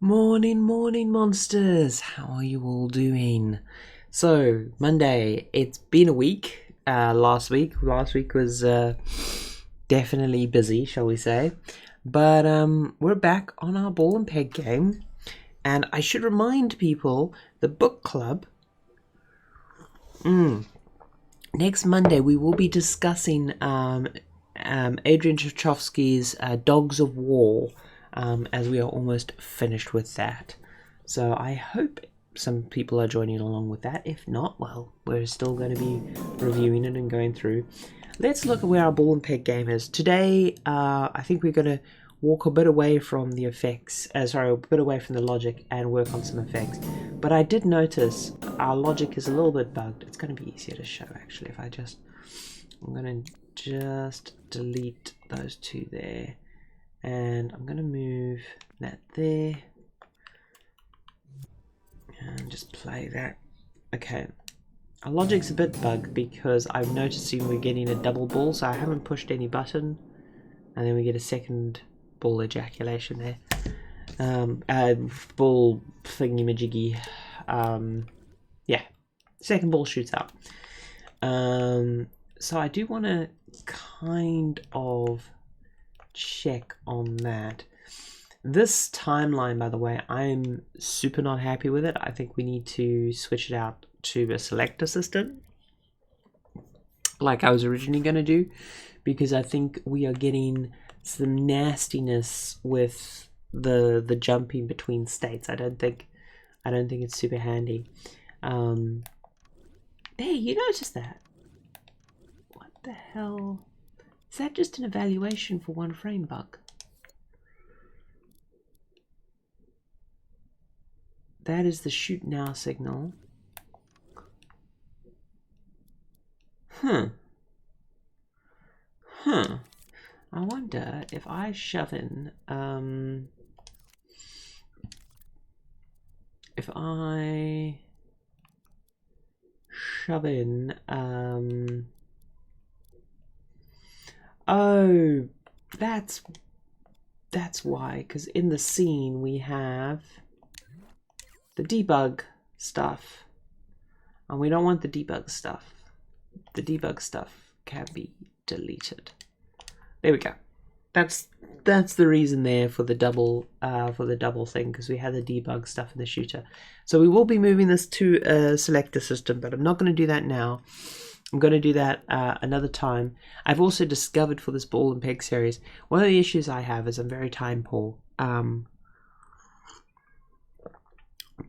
Morning, morning, monsters. How are you all doing? So, Monday, it's been a week. Last week was definitely busy, shall we say. But we're back on our ball and peg game. And I should remind people the book club. Next Monday, we will be discussing Adrian Tchaikovsky's Dogs of War, as we are almost finished with that. So I hope some people are joining along with that. If not, well, we're still going to be reviewing it and going through. Let's look at where our ball and peg game is. Today, I think we're going to walk a bit away from the effects, a bit away from the logic and work on some effects. But I did notice our logic is a little bit bugged. It's going to be easier to show actually if I'm going to just delete those two there. And I'm going to move that there. And just play that. Okay. Our logic's a bit bugged because I'm noticing we're getting a double ball, so I haven't pushed any button. And then we get a second ball ejaculation there. Ball thingy-majiggy. Yeah. Second ball shoots out. So I do want to kind of check on that. This timeline, by the way, I'm super not happy with it. I think we need to switch it out to a selector system like I was originally going to do, because I think we are getting some nastiness with the jumping between states. I don't think it's super handy. Hey, you noticed that? What the hell? Is that just an evaluation for one frame bug? That is the shoot now signal. Huh. I wonder if I shove in, oh, that's why, because in the scene we have the debug stuff, and we don't want the debug stuff. The debug stuff can be deleted. There we go. That's the reason there for the double thing, because we had the debug stuff in the shooter. So we will be moving this to a selector system, but I'm not going to do that now. I'm going to do that another time. I've also discovered for this ball and peg series, one of the issues I have is I'm very time poor.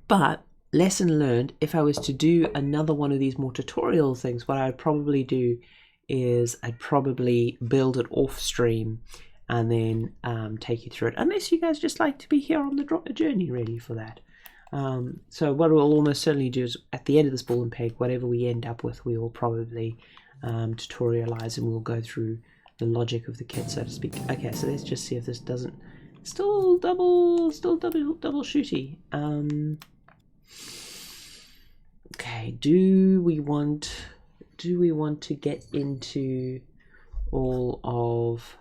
But lesson learned, if I was to do another one of these more tutorial things, what I'd probably do is I'd probably build it off stream and then take you through it, unless you guys just like to be here on the journey really for that. So what we'll almost certainly do is at the end of this ball and peg, whatever we end up with, we will probably tutorialize and we'll go through the logic of the kit, so to speak. Okay, so let's just see if this doesn't still double shooty. Okay, do we want to get into all of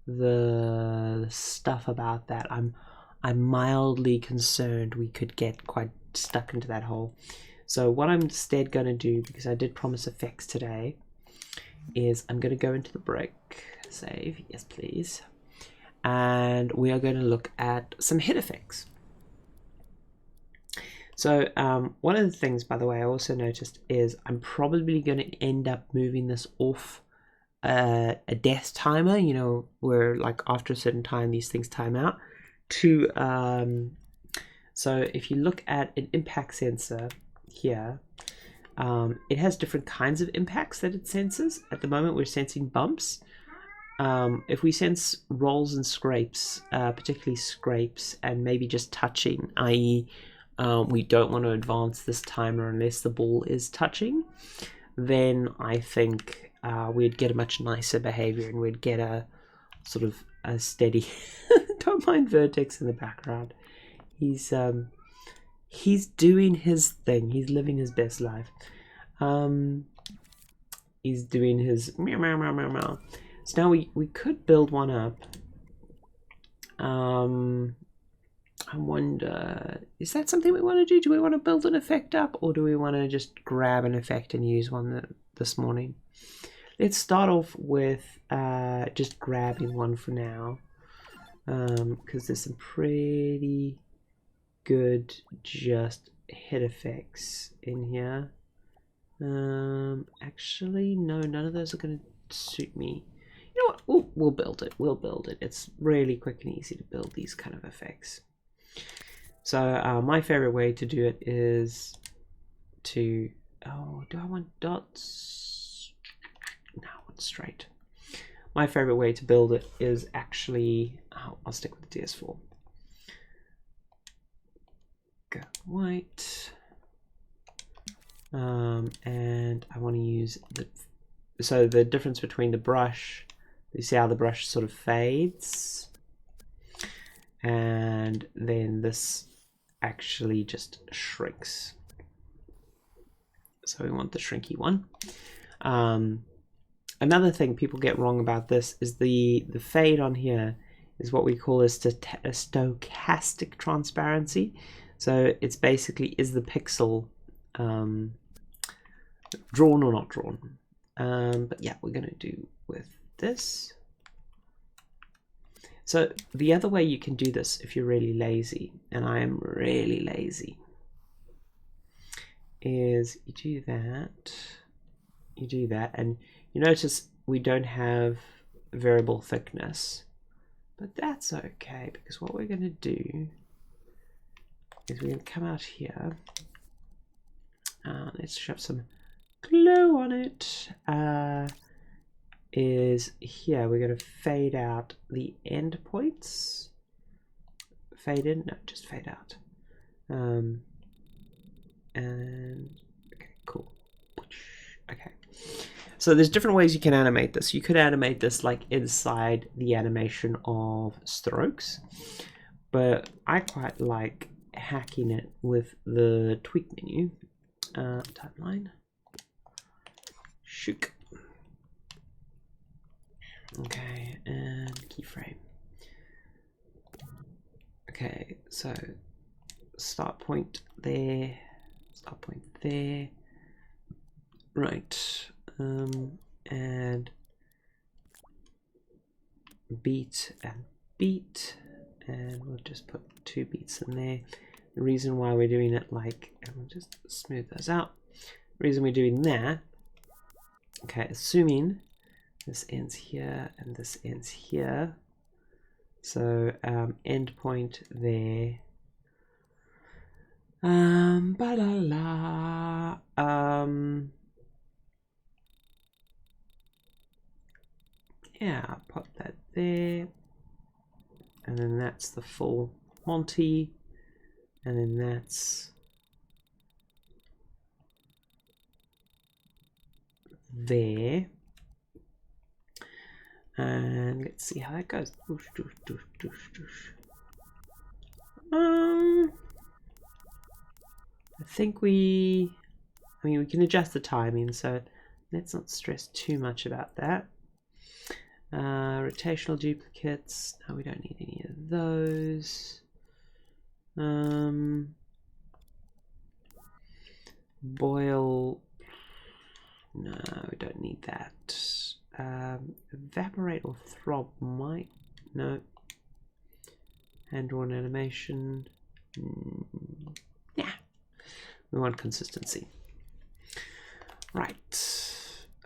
the stuff about that? I'm mildly concerned we could get quite stuck into that hole. So what I'm instead going to do, because I did promise effects today, is I'm going to go into the break, save, yes please, and we are going to look at some hit effects. So one of the things, by the way, I also noticed is I'm probably going to end up moving this off a death timer, you know, where like after a certain time these things time out, to so if you look at an impact sensor here, it has different kinds of impacts that it senses. At the moment we're sensing bumps. If we sense rolls and scrapes, particularly scrapes and maybe just touching, i.e. We don't want to advance this timer unless the ball is touching, then I think we'd get a much nicer behavior and we'd get a sort of a steady don't mind Vertex in the background. He's doing his thing. He's living his best life. He's doing his meow meow meow meow meow. So now we could build one up. I wonder, is that something we want to do? Do we want to build an effect up, or do we want to just grab an effect and use one this morning? Let's start off with just grabbing one for now, because there's some pretty good just hit effects in here. Actually, no, none of those are going to suit me. You know what? We'll build it. We'll build it. It's really quick and easy to build these kind of effects. So my favorite way to do it is to, oh, do I want dots? No, I want straight. My favorite way to build it is actually, oh, I'll stick with the DS4. Go white. And I want to use so the difference between the brush, you see how the brush sort of fades, and then this actually just shrinks. So we want the shrinky one. Another thing people get wrong about this is the fade on here is what we call a stochastic transparency. So it's basically, is the pixel drawn or not drawn? But yeah, we're going to do with this. So the other way you can do this if you're really lazy, and I am really lazy, is you do that, and you notice we don't have variable thickness, but that's okay, because what we're going to do is we're going to come out here, let's shove some glue on it, is here we're going to fade out the end points, fade in, no, just fade out, and okay, cool. Okay, so there's different ways you can animate this. You could animate this like inside the animation of strokes, but I quite like hacking it with the tweak menu. Timeline, shook. Okay, and keyframe. Okay, so start point there, right, and beat and beat, and we'll just put 2 beats in there. The reason why we're doing it like, and we'll just smooth those out. The reason we're doing that, okay, assuming this ends here and this ends here, so end point there, yeah, pop that there, and then that's the full Monty, and then that's there, and let's see how that goes. I think we can adjust the timing, so let's not stress too much about that. Rotational duplicates, no, we don't need any of those. Boil, no, we don't need that. Evaporate or throb might, no. Hand drawn animation, yeah, we want consistency. Right,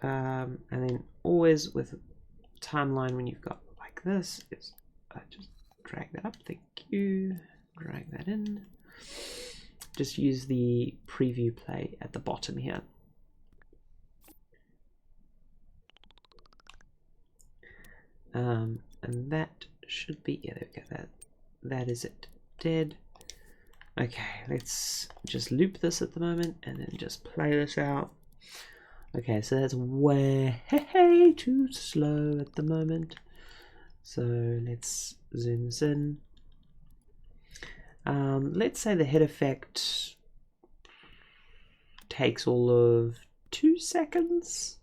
and then always with timeline, when you've got like this, is just drag that up, thank you, drag that in, just use the preview play at the bottom here. And that should be, yeah, there we go, that is it, dead. Okay, let's just loop this at the moment and then just play this out. Okay, so that's way too slow at the moment, so let's zoom this in. Let's say the head effect takes all of 2 seconds.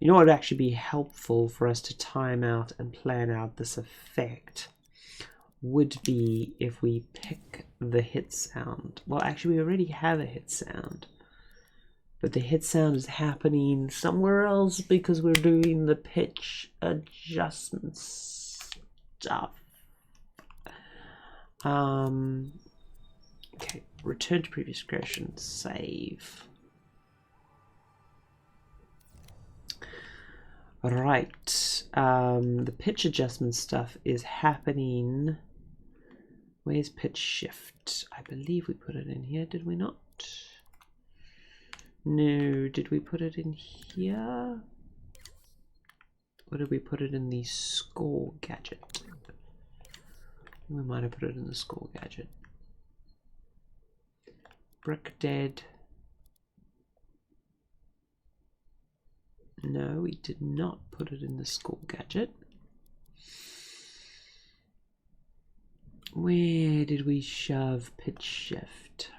You know what would actually be helpful for us to time out and plan out this effect would be if we pick the hit sound. Well, actually, we already have a hit sound. But the hit sound is happening somewhere else because we're doing the pitch adjustment stuff. Okay, return to previous creation, save. Right, the pitch adjustment stuff is happening. Where's pitch shift? I believe we put it in here, did we not? No, did we put it in here? Or did we put it in the score gadget? We might have put it in the score gadget. Brick dead. No, we did not put it in the score gadget. Where did we shove pitch shift?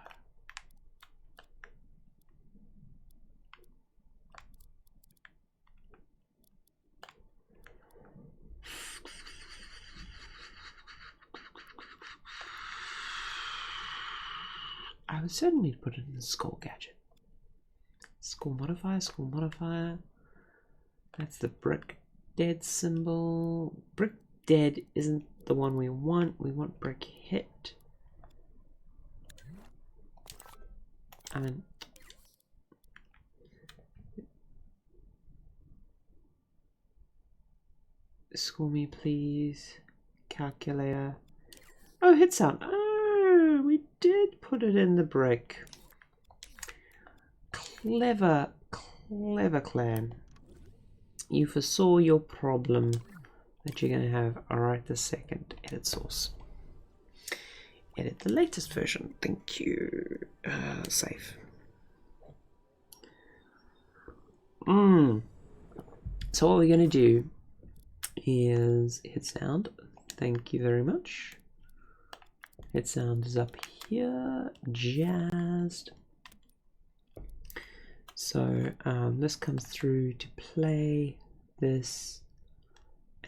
I would certainly put it in the score gadget. Score modifier. That's the brick dead symbol. Brick dead isn't the one we want. We want brick hit. I mean, score me please, calculator. Oh, hit sound. Oh, we did put it in the brick. Clever, clever clan. You foresaw your problem that you're going to have right this second. Edit source. Edit the latest version. Thank you. Save. So what we're going to do is hit sound. Thank you very much. Hit sound is up here. Jazzed. So this comes through to play this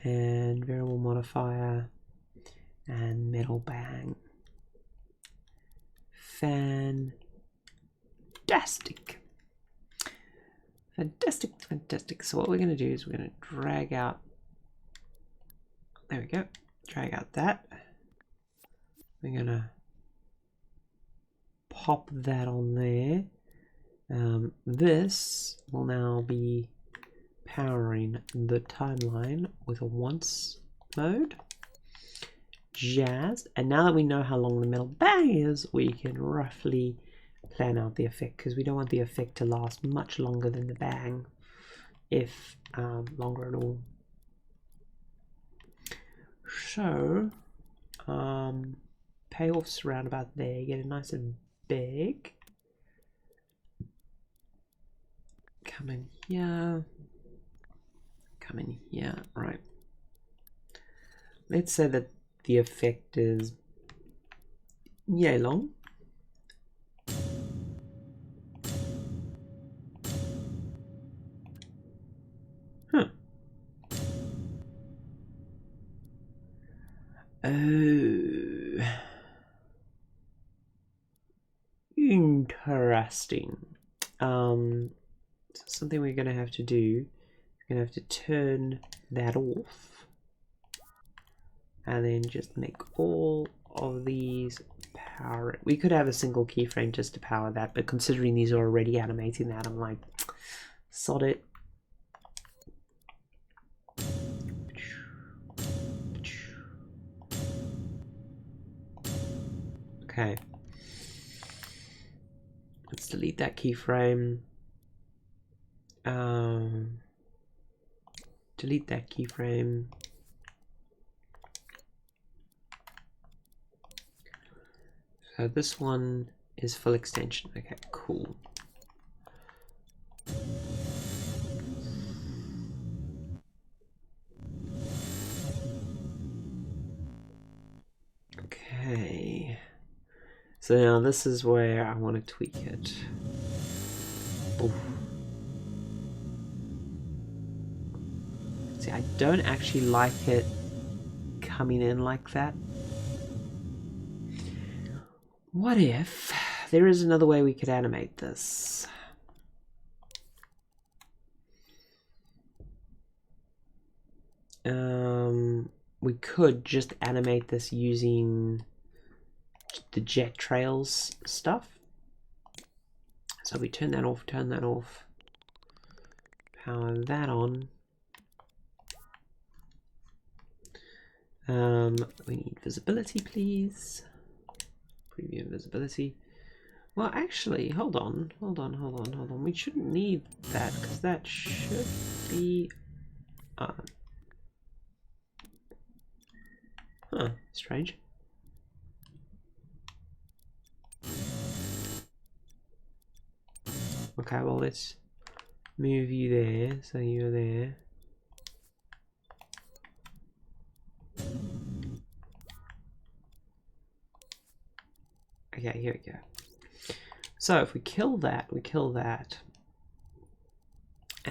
and variable modifier and metal bang. Fantastic. Fantastic. So what we're going to do is we're going to drag out, there we go, drag out that. We're going to pop that on there. This will now be powering the timeline with a once mode. Jazzed. And now that we know how long the metal bang is, we can roughly plan out the effect, because we don't want the effect to last much longer than the bang, if longer at all. So payoffs around about there, get it nice and big. Come in here, right. Let's say that the effect is yay long. Oh, interesting. Something we're going to have to do, we're going to have to turn that off and then just make all of these power. We could have a single keyframe just to power that, but considering these are already animating that, I'm like, sod it. Okay, let's delete that keyframe. Delete that keyframe. So this one is full extension. Okay, cool. Okay. So now this is where I want to tweak it. Oof. See, I don't actually like it coming in like that. What if there is another way we could animate this? We could just animate this using the jet trails stuff. So we turn that off, power that on. We need visibility, please. Preview visibility. Well, actually, hold on. We shouldn't need that because that should be on. Huh, strange. Okay, well, let's move you there, so you're there. Okay, here we go. So if we kill that,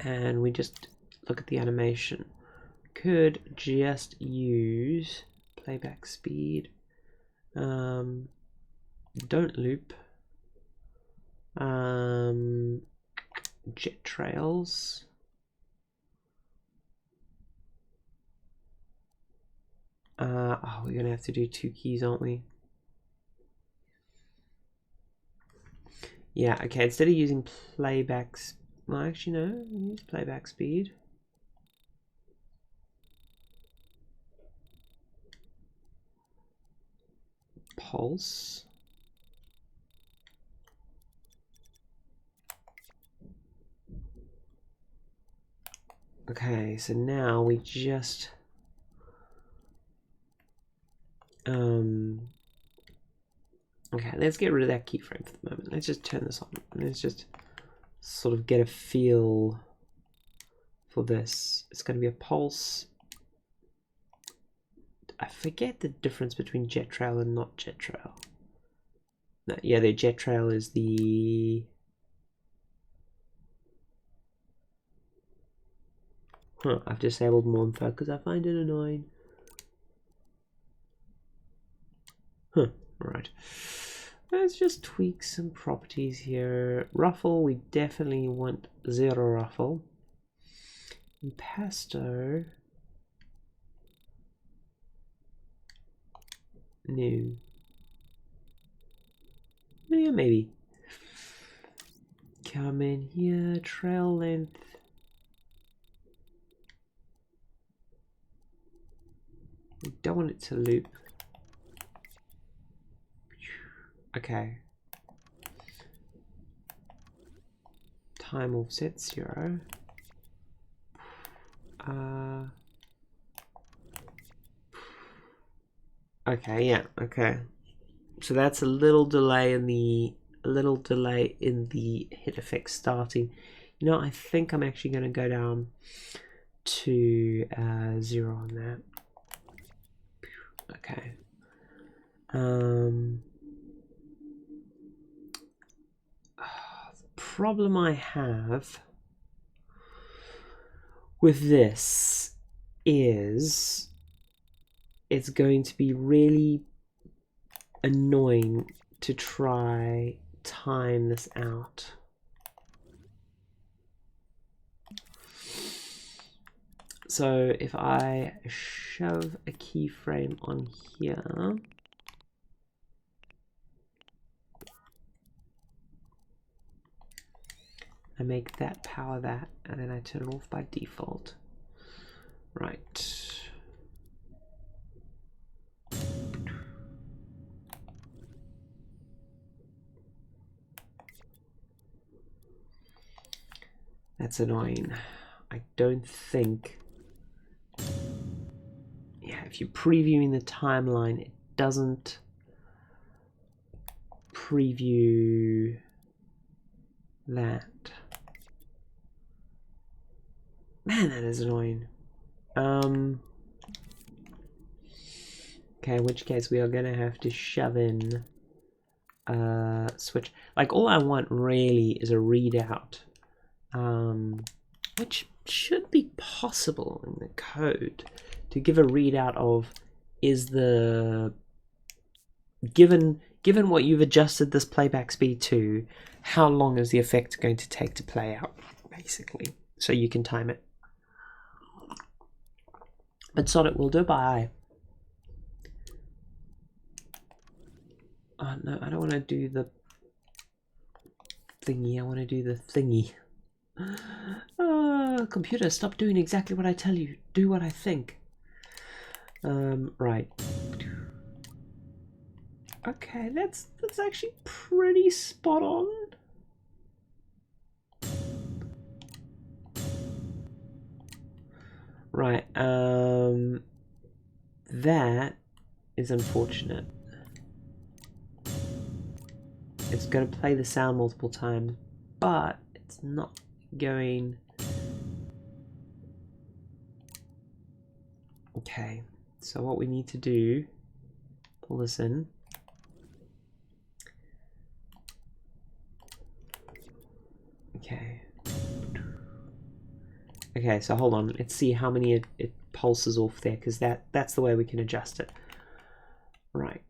and we just look at the animation, could just use playback speed, don't loop, jet trails, oh, we're gonna have to do 2 keys, aren't we? Yeah, okay, instead of using playback, well, actually no, use playback speed. Pulse. Okay, so now we just okay, let's get rid of that keyframe for the moment. Let's just turn this on. Let's just sort of get a feel for this. It's going to be a pulse. I forget the difference between jet trail and not jet trail. No, yeah, the jet trail is the... Huh, I've disabled Monfo because I find it annoying. Huh, right. Let's just tweak some properties here. Ruffle, we definitely want 0 ruffle. Impasto. No. Yeah, maybe. Come in here, trail length. We don't want it to loop. Okay. Time offset 0. Okay, yeah, okay. So that's a little delay in the hit effect starting. You know, I think I'm actually going to go down to 0 on that. Okay. The problem I have with this is it's going to be really annoying to try time this out. So if I shove a keyframe on here, I make that power that, and then I turn it off by default. Right. That's annoying. I don't think... Yeah, if you're previewing the timeline, it doesn't preview that. Man, that is annoying. Okay, in which case we are gonna have to shove in switch. Like, all I want really is a readout, which should be possible in the code, to give a readout of, is the given given what you've adjusted this playback speed to, how long is the effect going to take to play out, basically, so you can time it. But sod it, we'll do it by eye. Oh no, I don't want to do the thingy, I want to do the thingy. Computer, stop doing exactly what I tell you. Do what I think. Right. Okay, that's actually pretty spot on. Right, that is unfortunate. It's going to play the sound multiple times, but it's not going... Okay, so what we need to do, pull this in. Okay. Okay, so hold on, let's see how many it pulses off there, because that's the way we can adjust it. Right.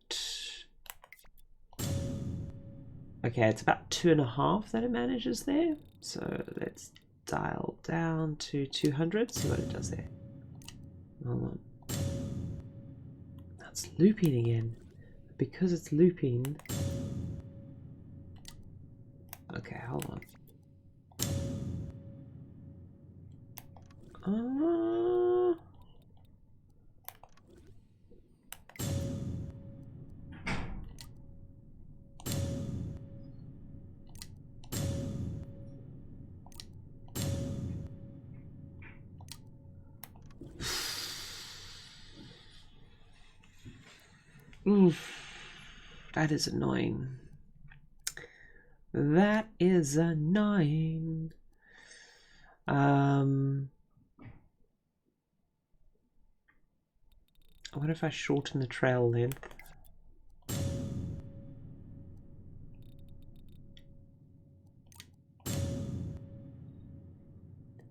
Okay, it's about 2.5 that it manages there. So let's dial down to 200, see what it does there. Hold on. That's looping again. Because it's looping... Okay, hold on. That is annoying. That is annoying. I wonder if I shorten the trail length.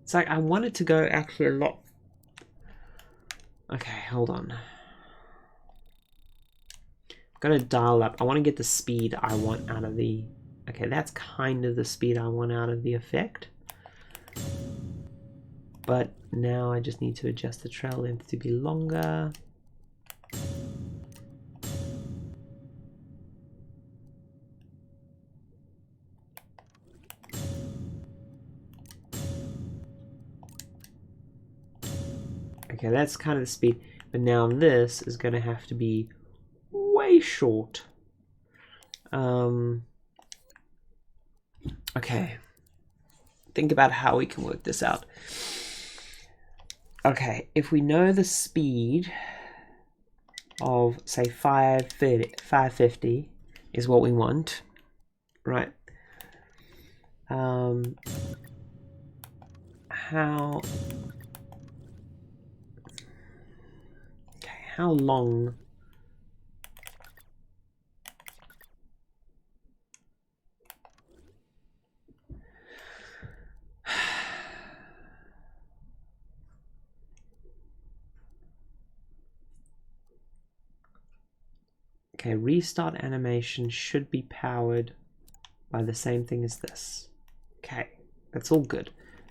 It's like I want it to go actually a lot. Okay, hold on. I've got to dial up. I want to get the speed I want out of the... Okay, that's kind of the speed I want out of the effect. But now I just need to adjust the trail length to be longer. Okay, that's kind of the speed. But now this is going to have to be way short. Okay. Think about how we can work this out. Okay, if we know the speed of, say, 550 is what we want, right? How long okay, restart animation should be powered by the same thing as this. Okay, that's all good.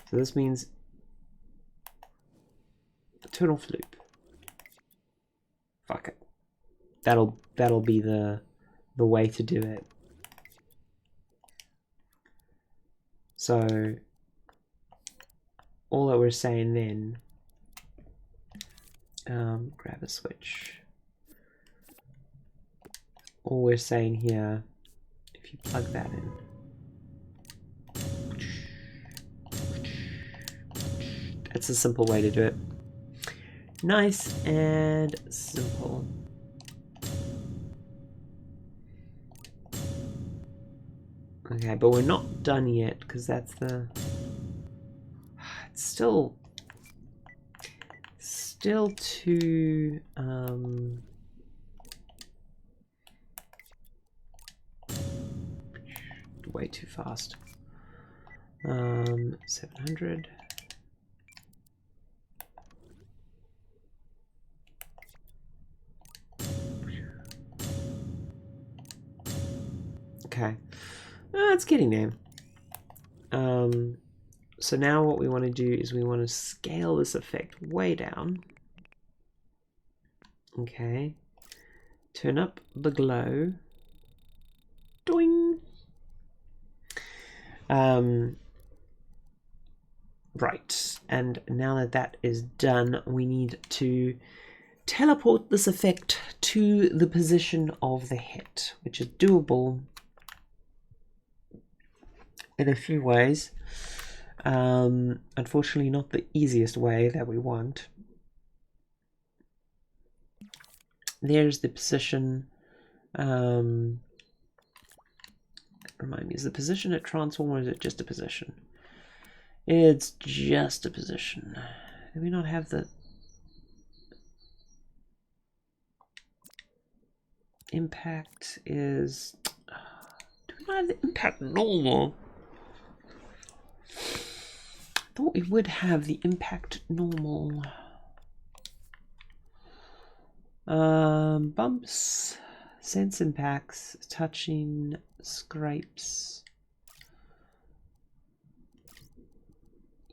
So this means turn off loop. Fuck it. That'll be the way to do it. So all that we're saying then, grab a switch. All we're saying here, if you plug that in, that's a simple way to do it. Nice and simple. Okay, but we're not done yet because that's the... It's still too... way too fast. 700. Okay, it's getting there. So now what we want to do is we want to scale this effect way down. Okay, turn up the glow. Doing. Right, and now that that is done, we need to teleport this effect to the position of the hit, which is doable in a few ways. Unfortunately, not the easiest way that we want. There's the position. Remind me, is the position a transform or is it just a position? It's just a position. Do we not have the impact is... Do we not have the impact normal? I thought we would have the impact normal. Bumps, sense impacts, touching, scrapes.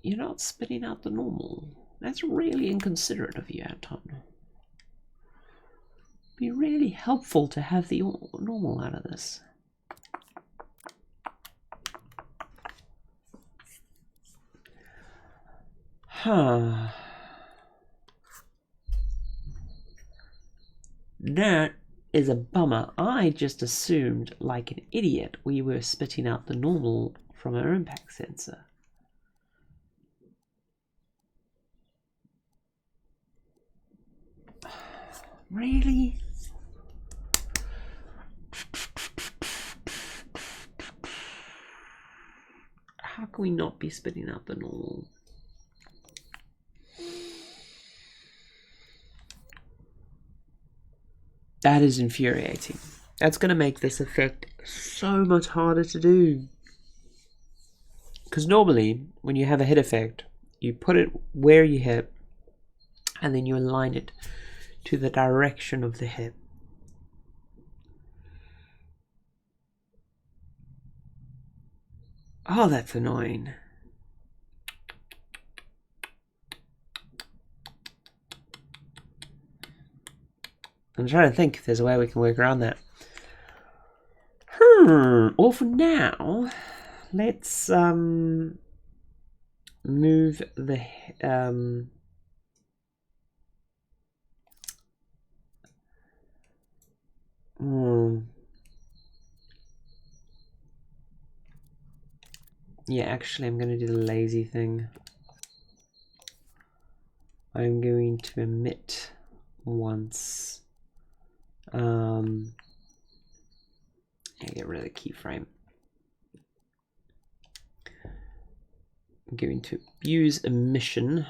You're not spitting out the normal. That's really inconsiderate of you, Anton. Be really helpful to have the normal out of this. Huh. That is a bummer. I just assumed, like an idiot, we were spitting out the normal from our impact sensor. Really? How can we not be spitting out the normal? That is infuriating. That's going to make this effect so much harder to do. Because normally, when you have a hit effect, you put it where you hit, and then you align it to the direction of the hit. Oh, that's annoying. I'm trying to think if there's a way we can work around that. Or for now, let's move the yeah, actually I'm going to do the lazy thing. I'm going to emit once. Get rid of the keyframe. I'm going to use emission.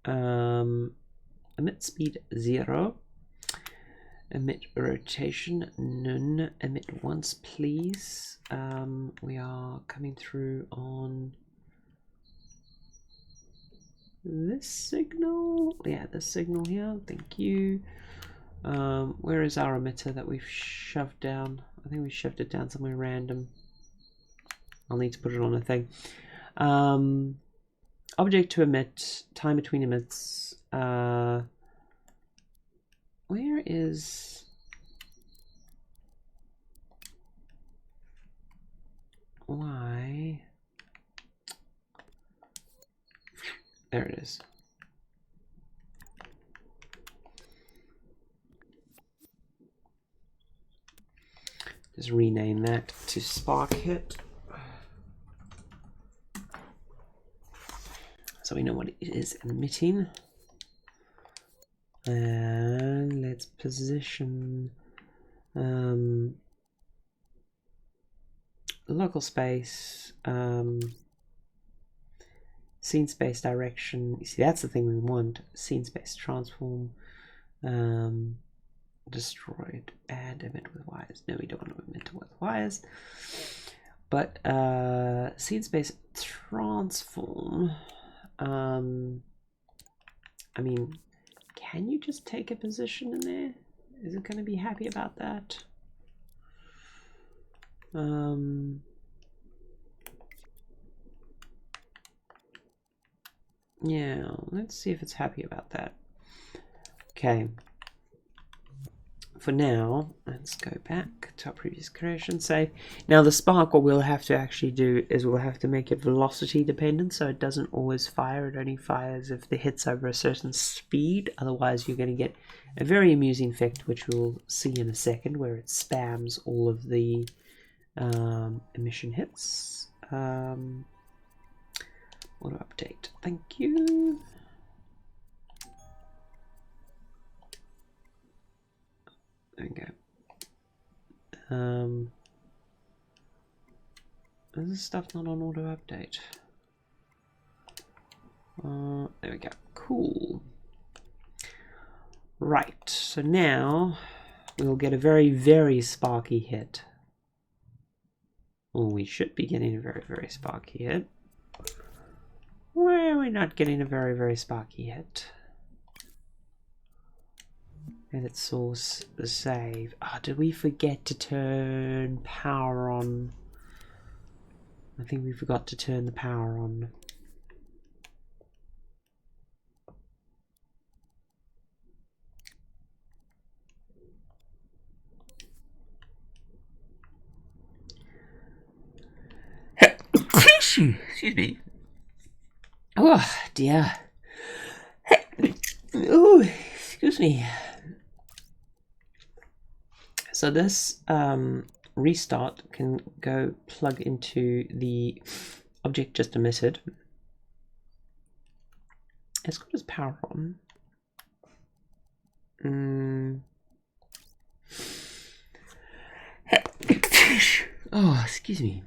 Emit speed 0. Emit rotation none. Emit once, please. We are coming through on this signal. Yeah, this signal here. Thank you. Where is our emitter that we've shoved down? I think we shoved it down somewhere random. I'll need to put it on a thing. Object to emit, time between emits. Where is... Why? There it is. Just rename that to Spark Hit. So we know what it is emitting. And let's position local space, scene space direction. You see, that's the thing we want. Scene space transform, destroyed, and emit with wires. No, we don't want to emit with wires. But scene space transform. I mean, can you just take a position in there? Is it going to be happy about that? Yeah, let's see if it's happy about that. Okay. For now, let's go back to our previous creation, save. Now the spark, what we'll have to actually do is we'll have to make it velocity dependent, so it doesn't always fire. It only fires if the hit's over a certain speed. Otherwise you're going to get a very amusing effect, which we'll see in a second, where it spams all of the emission hits. Auto update, thank you. There we go. Is this stuff not on auto update? There we go. Cool. Right, so now we'll get a very, very sparky hit. Well, we should be getting a very, very sparky hit. Where are we not getting a very, very sparky hit? Edit source, save. Ah, did we forget to turn power on? I think we forgot to turn the power on. Excuse me. Oh dear. Oh, excuse me. So this restart can go plug into the object just emitted. It's got its power on. Oh, excuse me.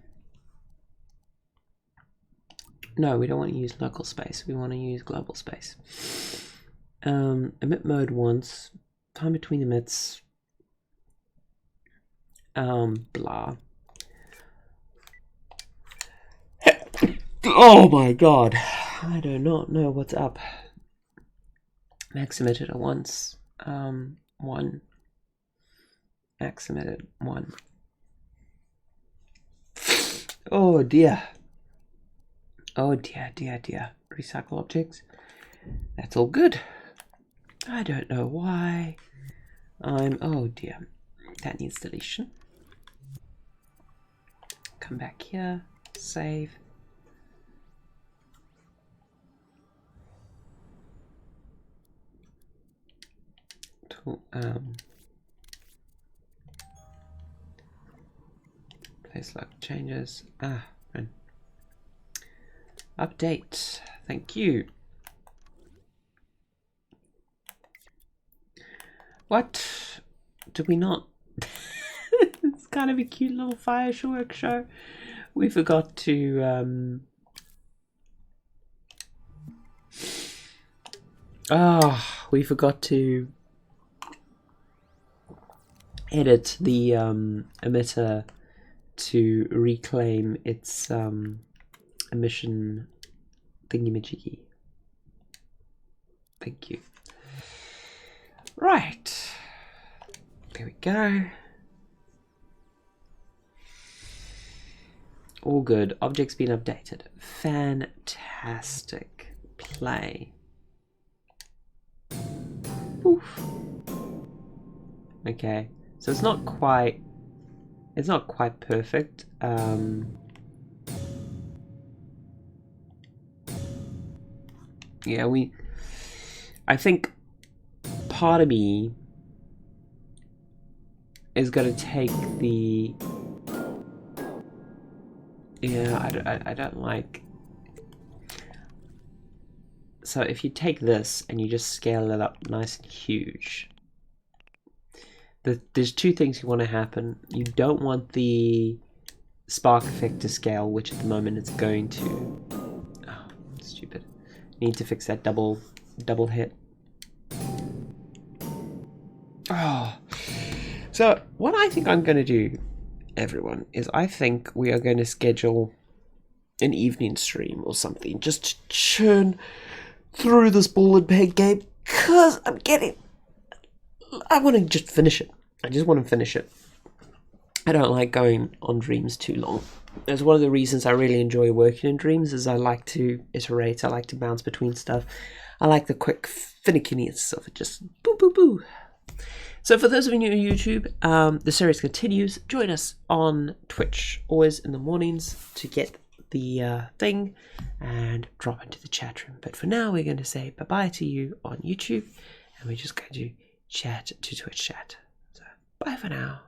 No, we don't want to use local space. We want to use global space. Emit mode once. Time between emits. Blah. Oh my god. I do not know what's up. Max emitted at once. 1. Max emitted 1. Oh dear. Oh dear, dear, dear. Recycle objects. That's all good. I don't know why. Oh dear. That needs deletion. Come back here. Save. Place local changes. And update. Thank you. What? Did we not? It's kind of a cute little fireworks show. We forgot to we forgot to edit the emitter to reclaim its emission thingy-majiggy. Thank you. Right. There we go. All good. Object's been updated. Fantastic. Play. Oof. Okay. So it's not quite perfect. Yeah, I think part of me is going to take the... Yeah, I don't like... So if you take this and you just scale it up nice and huge, there's two things you want to happen. You don't want the spark effect to scale, which at the moment it's going to. Oh, stupid. Need to fix that double hit. Oh. So what I think I'm going to do, everyone, is I think we are going to schedule an evening stream or something just to churn through this ball and peg game, because I want to just finish it. I just want to finish it. I don't like going on dreams too long. It's one of the reasons I really enjoy working in dreams is I like to iterate, I like to bounce between stuff. I like the quick finickiness of it, just boo boo boo. So for those of you new to YouTube, the series continues. Join us on Twitch, always in the mornings, to get the thing and drop into the chat room. But for now, we're going to say bye-bye to you on YouTube, and we're just going to chat to Twitch chat. So bye for now.